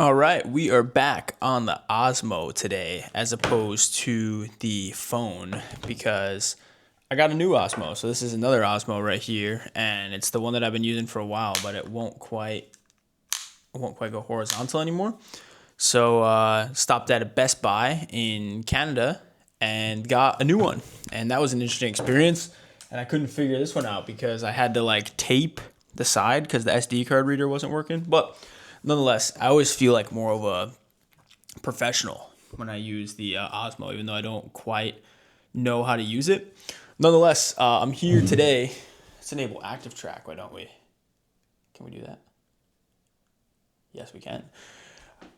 All right, we are back on the Osmo today as opposed to the phone because I got a new Osmo. So this is another Osmo right here, and it's the one that I've been using for a while, but it won't quite go horizontal anymore. So stopped at a Best Buy in Canada and got a new one, and that was an interesting experience. And I couldn't figure this one out because I had to like tape the side because the SD card reader wasn't working, but nonetheless, I always feel like more of a professional when I use the Osmo, even though I don't quite know how to use it. Nonetheless, I'm here today. Let's enable active track, why don't we? Can we do that? Yes, we can.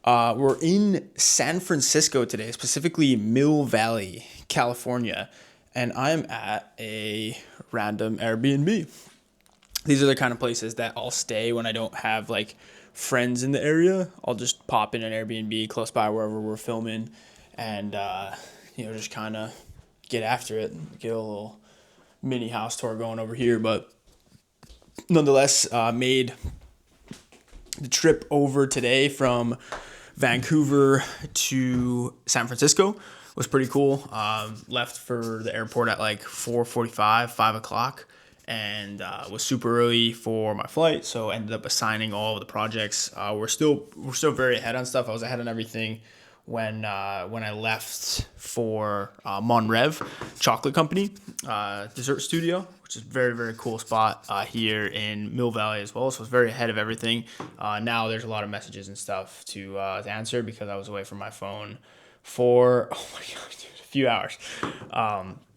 We're in San Francisco today, specifically Mill Valley, California, and I'm at a random Airbnb. These are the kind of places that I'll stay when I don't have like friends in the area. I'll just pop in an Airbnb close by wherever we're filming and, just kind of get after it, get a little mini house tour going over here. But nonetheless, made the trip over today from Vancouver to San Francisco. Was pretty cool. Left for the airport at like 4:45, 5 o'clock. And was super early for my flight, so ended up assigning all of the projects. We're still very ahead on stuff. I was ahead on everything when I left for Monrev Chocolate Company dessert studio, which is a very, very cool spot here in Mill Valley as well. So I was very ahead of everything. Now there's a lot of messages and stuff to answer because I was away from my phone for a few hours.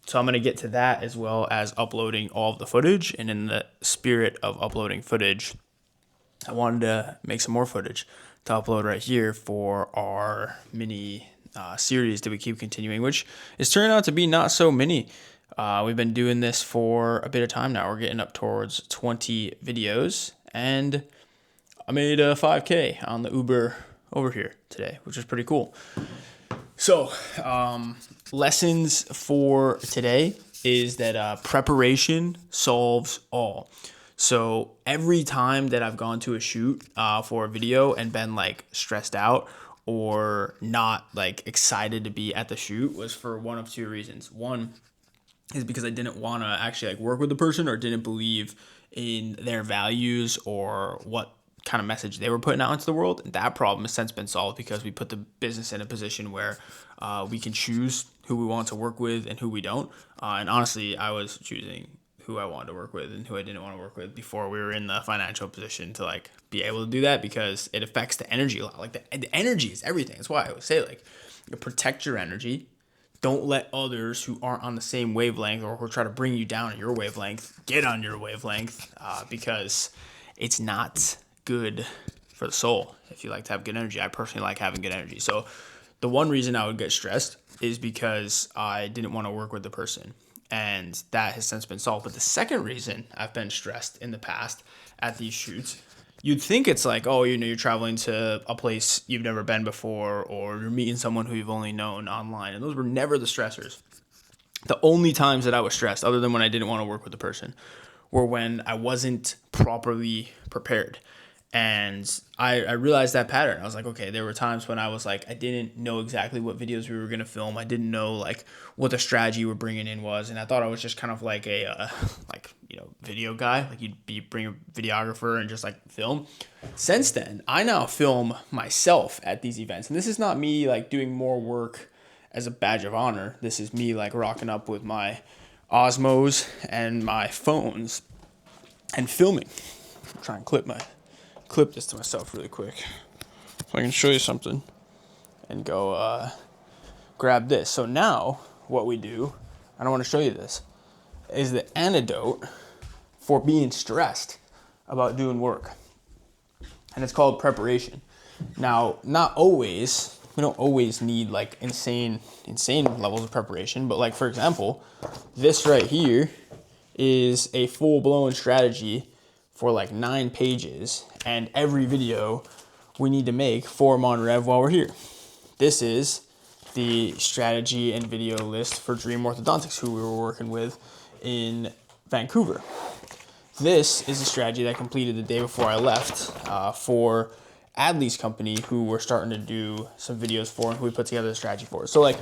So I'm going to get to that as well as uploading all of the footage. And in the spirit of uploading footage, I wanted to make some more footage to upload right here for our mini series that we keep continuing, which is turning out to be not so mini. We've been doing this for a bit of time now. We're getting up towards 20 videos, and I made a 5K on the Uber over here today, which is pretty cool. So, lessons for today is that preparation solves all. So every time that I've gone to a shoot for a video and been like stressed out or not like excited to be at the shoot was for one of two reasons. One is because I didn't want to actually like work with the person or didn't believe in their values or what kind of message they were putting out into the world. And that problem has since been solved because we put the business in a position where we can choose who we want to work with and who we don't. And honestly, I was choosing who I wanted to work with and who I didn't want to work with before we were in the financial position to like be able to do that, because it affects the energy a lot. Like the energy is everything. That's why I would say like protect your energy. Don't let others who aren't on the same wavelength or who try to bring you down on your wavelength get on your wavelength, because it's not good for the soul if you like to have good energy. I personally like having good energy. So the one reason I would get stressed is because I didn't want to work with the person, and that has since been solved. But the second reason I've been stressed in the past at these shoots, you'd think it's like, oh, you're traveling to a place you've never been before, or you're meeting someone who you've only known online, and those were never the stressors. The only times that I was stressed, other than when I didn't want to work with the person, were when I wasn't properly prepared. And I realized that pattern. I was like, okay, there were times when I was like, I didn't know exactly what videos we were going to film. I didn't know like what the strategy we're bringing in was. And I thought I was just kind of like a, video guy. Like you'd bring a videographer and just like film. Since then, I now film myself at these events. And this is not me like doing more work as a badge of honor. This is me like rocking up with my Osmos and my phones and filming. I'm trying to clip this to myself really quick so I can show you something and go grab this. So now what we do, and I want to show you this, is the antidote for being stressed about doing work. And it's called preparation. Now, we don't always need like insane levels of preparation, but like for example, this right here is a full-blown strategy for like 9 pages, and every video we need to make for Monrev while we're here. This is the strategy and video list for Dream Orthodontics, who we were working with in Vancouver. This is a strategy that I completed the day before I left for Adley's company, who we're starting to do some videos for and who we put together the strategy for. So like,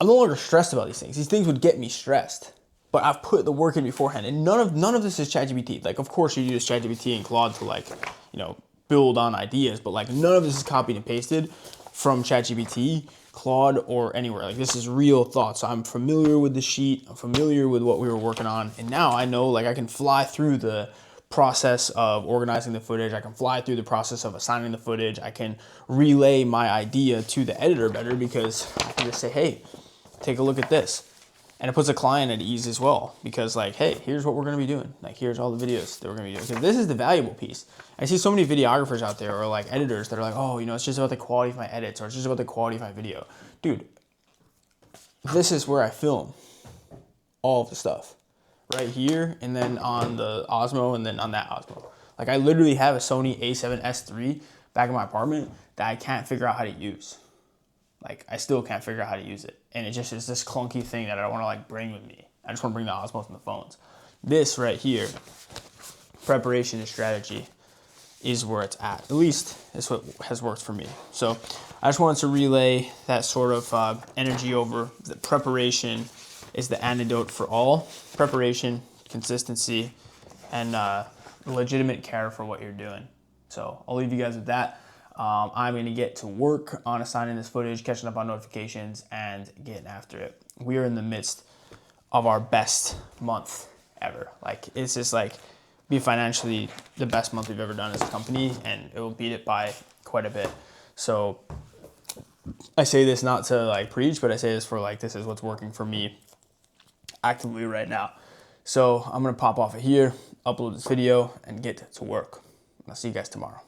I'm no longer stressed about these things. These things would get me stressed, but I've put the work in beforehand, and none of this is ChatGPT. Like, of course you use ChatGPT and Claude to like, you know, build on ideas, but like none of this is copied and pasted from ChatGPT, Claude, or anywhere. Like, this is real thoughts. So I'm familiar with the sheet. I'm familiar with what we were working on, and now I know like I can fly through the process of organizing the footage. I can fly through the process of assigning the footage. I can relay my idea to the editor better because I can just say, hey, take a look at this. And it puts a client at ease as well, because like, hey, here's what we're going to be doing. Like, here's all the videos that we're going to be doing. Because this is the valuable piece. I see so many videographers out there, or like editors, that are like, oh, you know, it's just about the quality of my edits, or it's just about the quality of my video. Dude, this is where I film all of the stuff. Right here, and then on the Osmo, and then on that Osmo. Like, I literally have a Sony a7S III back in my apartment that I can't figure out how to use. Like, I still can't figure out how to use it. And it just is this clunky thing that I don't want to like bring with me. I just want to bring the Osmos and the phones. This right here, preparation and strategy, is where it's at. At least it's what has worked for me. So I just wanted to relay that sort of energy over. The preparation is the antidote for all. Preparation, consistency, and legitimate care for what you're doing. So I'll leave you guys with that. I'm going to get to work on assigning this footage, catching up on notifications, and getting after it. We are in the midst of our best month ever. Like, it's just like, be financially the best month we've ever done as a company, and it will beat it by quite a bit. So I say this not to like preach, but I say this for like, this is what's working for me actively right now. So I'm going to pop off of here, upload this video, and get to work. I'll see you guys tomorrow.